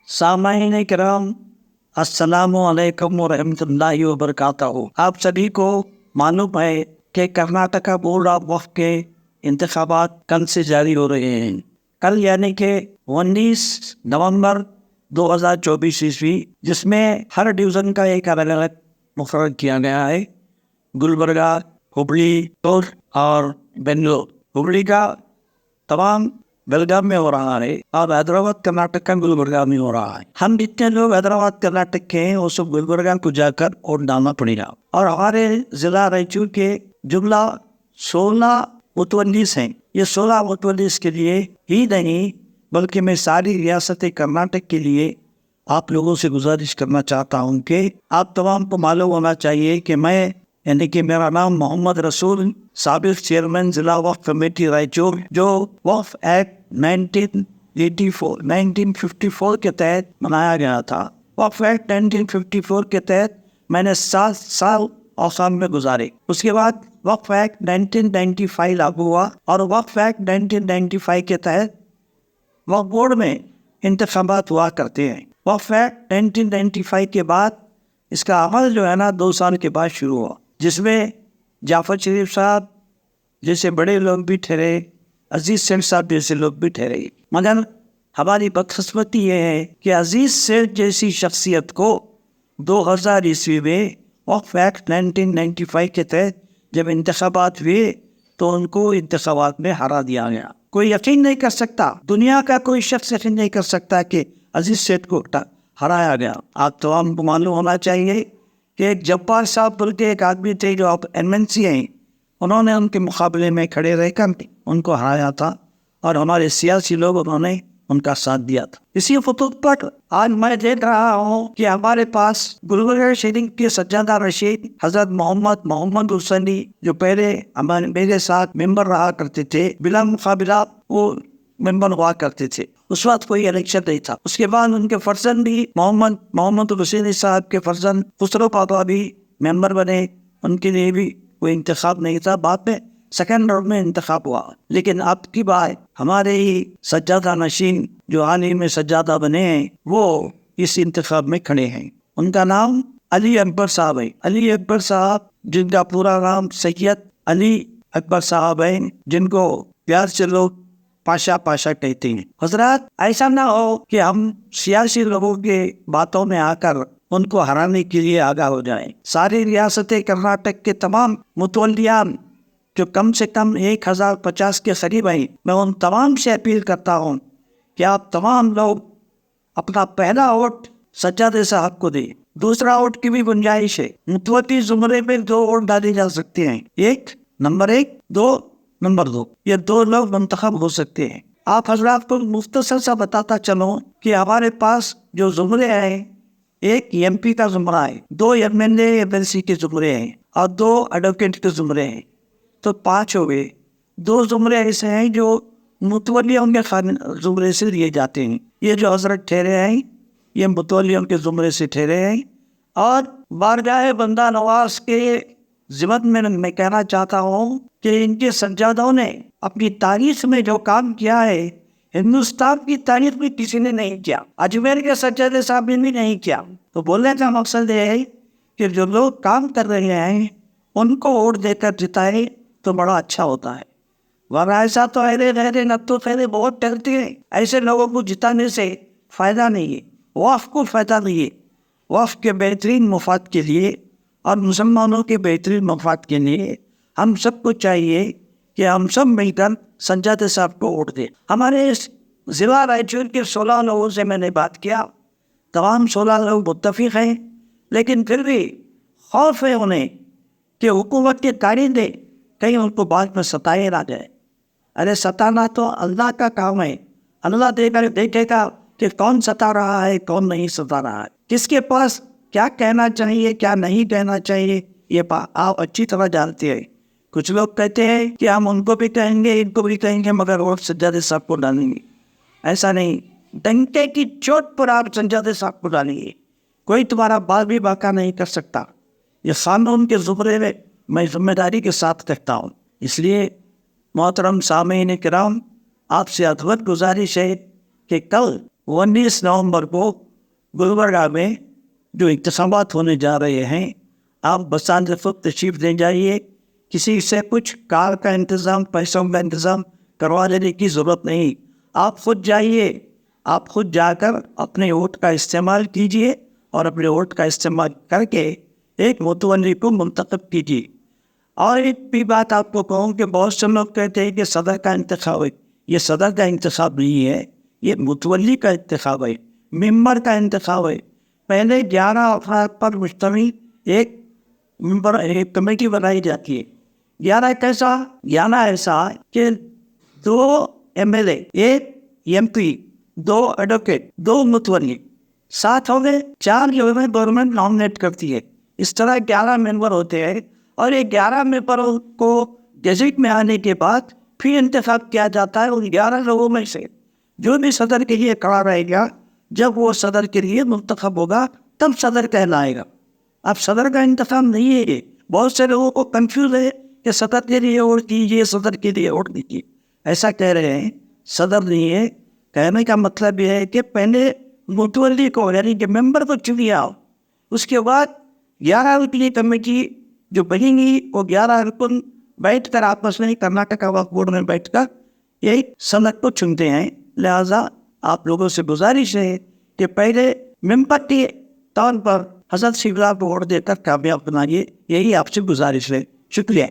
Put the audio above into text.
سامعین کرام، السلام علیکم ورحمۃ اللہ وبرکاتہ۔ آپ سبھی کو معلوم ہے کہ کرناٹکا بورڈ آف وقف کے انتخابات کل سے جاری ہو رہے ہیں۔ کل یعنی کہ 19 نومبر 2024 عیسوی، جس میں ہر ڈویژن کا ایک الگ الگ مقرر کیا گیا ہے۔ گلبرگہ، ہبلی اور بنگلور۔ ہبلی کا تمام بیلگام میں ہو رہا ہے اور حیدرآباد کرناٹک کا گلبرگہ میں ہو رہا ہے۔ ہم جتنے لوگ حیدرآباد کرناٹک کے ہیں وہ سب گلبرگہ کو جا کر ووٹ ڈالنا پڑے گا۔ اور ہمارے ضلع رائچور کے جملہ 16 متولیس ہیں۔ یہ 16 متولیس کے لیے ہی نہیں بلکہ میں ساری ریاست کرناٹک کے لیے آپ لوگوں سے گزارش کرنا چاہتا ہوں کہ آپ تمام کو معلوم ہونا چاہیے کہ میں یعنی کہ میرا نام محمد رسول، سابق چیئرمین ضلع وقف کمیٹی رائچور، جو وقف ایکٹ 1954 کے تحت بنایا گیا تھا۔ وقف ایکٹ 1954 کے تحت میں نے 7 سال اوسان میں گزارے۔ اس کے بعد وقف ایکٹ 1995 لاگو ہوا اور وقف ایکٹ 1995 کے تحت وقف بورڈ میں انتخابات ہوا کرتے ہیں۔ وقف ایکٹ 1995 کے بعد اس کا عمل جو ہے نا 2 سال کے بعد شروع ہوا، جس میں جعفر شریف صاحب جیسے بڑے لوگ بھی ٹھہرے، عزیز سیٹھ صاحب جیسے لوگ بھی ٹھہرے، مگر ہماری بدقسمتی یہ ہے کہ عزیز سیٹھ جیسی شخصیت کو 2000 عیسوی میں وقف ایکٹ 1995 کے تحت جب انتخابات ہوئے تو ان کو انتخابات میں ہرا دیا گیا۔ کوئی یقین نہیں کر سکتا، دنیا کا کوئی شخص یقین نہیں کر سکتا کہ عزیز سیٹھ کو ہرایا گیا۔ آپ تمام کو معلوم ہونا چاہیے کہ ایک جبار صاحب بول کے ایک آدمی تھے جو اب MNC ہیں، انہوں نے ان کے مقابلے میں کھڑے رہ کر ان کو ہرایا تھا اور ہمارے سیاسی لوگ انہوں نے ان کا ساتھ دیا تھا۔ اسی خطوط پر آج میں دیکھ رہا ہوں کہ ہمارے پاس گلبرگہ شریف کے سجادہ رشید حضرت محمد حسینی جو پہلے میرے ساتھ ممبر رہا کرتے تھے، بلا مقابلہ وہ ممبر ہوا کرتے تھے۔ اس وقت کوئی الیکشن نہیں تھا۔ اس کے بعد ان کے فرزند بھی محمد حسینی صاحب کے فرزند خسرو پاپا بھی ممبر بنے، ان کے لیے بھی کوئی انتخاب نہیں تھا۔ بعد میں سیکنڈ راؤنڈ میں انتخاب ہوا، لیکن اب کی بار ہمارے ہی سجادہ نشین جو حال ہی میں سجادہ بنے ہیں وہ اس انتخاب میں کھڑے ہیں۔ ان کا نام علی اکبر صاحب ہے۔ علی اکبر صاحب جن کا پورا نام سید علی اکبر صاحب ہے، جن کو پیار سے لوگ پاشا کہتے ہیں۔ حضرات، ایسا نہ ہو کہ ہم سیاسی لوگوں کے باتوں میں آ کر ان کو ہرانے کے لیے آگاہ ہو جائیں۔ ساری ریاست کرناٹک کے تمام متولیان جو کم سے کم 1050 کے قریب ہیں، میں ان تمام سے اپیل کرتا ہوں کہ آپ تمام لوگ اپنا پہلا ووٹ سجادہ صاحب کو دیں۔ دوسرا ووٹ کی بھی گنجائش ہے۔ متولی زمرے میں 2 ووٹ ڈالے جا سکتے ہیں، نمبر 1، 2 نمبر 2، یہ 2 لوگ منتخب ہو سکتے ہیں۔ آپ حضرات کو مختصر سا بتاتا چلوں کہ ہمارے پاس جو زمرے ہیں، 1 MP کا زمرہ ہے، 2 MLA MLC کے زمرے ہیں اور 2 ایڈوکیٹ کے زمرے ہیں، تو 5 ہو گئے۔ 2 زمرے ایسے ہیں جو متولیوں کے زمرے سے لیے جاتے ہیں۔ یہ جو حضرت ٹھہرے ہیں یہ متولیوں کے زمرے سے ٹھہرے ہیں، اور بارگاہ بندہ نواز کے ضمن میں کہنا چاہتا ہوں کہ ان کے سجادوں نے اپنی تاریخ میں جو کام کیا ہے، ہندوستان کی تاریخ میں کسی نے نہیں کیا، اجمیر کے سجادہ صاحب نے بھی نہیں کیا۔ تو بولنے کا مقصد یہ ہے کہ جو لوگ کام کر رہے ہیں ان کو ووٹ دے کر جتائے تو بڑا اچھا ہوتا ہے، ورنہ ایسا تو خیرے بہت ٹلتے ہیں۔ ایسے لوگوں کو جتانے سے فائدہ نہیں ہے، وقف کو فائدہ نہیں ہے۔ وقف کے بہترین مفاد کے لیے اور مسلمانوں کے بہترین مفاد کے لیے ہم سب کو چاہیے کہ ہم سب مل کر سجادہ صاحب کو ووٹ دیں۔ ہمارے اس ضلع رائچور کے 16 لوگوں سے میں نے بات کیا، تمام 16 لوگ متفق ہیں، لیکن پھر بھی خوف ہے انہیں کہ حکومت کے کارندے کہیں ان کو بعد میں ستائے نہ جائے۔ ارے ستانا تو اللہ کا کام ہے، اللہ دیکھے گا کہ کون ستا رہا ہے کون نہیں ستا رہا ہے، کس کے پاس کیا کہنا چاہیے کیا نہیں کہنا چاہیے، یہ آپ اچھی طرح جانتے ہیں۔ کچھ لوگ کہتے ہیں کہ ہم ان کو بھی کہیں گے ان کو بھی کہیں گے مگر ووٹ سجادہ صاحب کو ڈالیں گے۔ ایسا نہیں، ڈنکے کی چوٹ پر آپ سجادہ صاحب کو ڈالیں گے، کوئی تمہارا بال بھی باقا نہیں کر سکتا۔ یہ قانون کے زمرے میں ذمہ داری کے ساتھ کہتا ہوں۔ اس لیے محترم سامعین کرام، آپ سے ادھوت گزارش ہے کہ کل 19 نومبر کو گلبرگہ میں جو انتخابات ہونے جا رہے ہیں، آپ بسان خود تشریف لے جائیے. کسی سے کچھ کار کا انتظام، پیسوں کا انتظام کروا لینے کی ضرورت نہیں. آپ خود جائیے، آپ خود جا کر اپنے ووٹ کا استعمال کیجیے اور اپنے ووٹ کا استعمال کر کے ایک متولی کو منتخب کیجیے. اور ایک بھی بات آپ کو کہوں کہ بہت سے لوگ کہتے ہیں کہ صدر کا انتخاب ہے. یہ صدر کا انتخاب نہیں ہے، یہ متولی کا انتخاب ہے، ممبر کا انتخاب ہے. پہلے 11 افراد پر مشتمل ایک ممبر، ایک کمیٹی بنائی جاتی ہے. 11 کیسا؟ 11 ایسا کہ 2 MLA، 1 MP، 2 ایڈوکیٹ، 2 متولی، 7 ہو گئے. 4 جو ہے گورنمنٹ نامنیٹ کرتی ہے. اس طرح 11 ممبر ہوتے ہیں، اور یہ 11 ممبر کو گیزٹ میں آنے کے بعد پھر انتخاب کیا جاتا ہے. ان 11 لوگوں میں سے جو بھی صدر کے لیے کھڑا رہے گا، جب وہ صدر کے لیے منتخب ہوگا تب صدر کہلائے گا. اب صدر کا انتخاب نہیں ہے یہ. بہت سے لوگوں کو کنفیوز ہے کہ صدر کے لیے ووٹ دیجیے، صدر کے لیے ووٹ دیجیے. ایسا کہہ رہے ہیں، صدر نہیں ہے. کہنے کا مطلب یہ ہے کہ پہلے متولی کو، یعنی کہ ممبر کو چنیے آؤ. اس کے بعد 11 رکنی کمیٹی جو بنی گی، وہ 11 رکن بیٹھ کر آپس میں کرناٹک وقف بورڈ میں بیٹھ کر یہی صدر کو چنتے ہیں. لہذا آپ لوگوں سے گزارش ہے کہ پہلے ممبر کے طور پر حضرت شیولا کو ووٹ دے کر کامیاب بنائیے. یہی آپ سے گزارش ہے. شکریہ.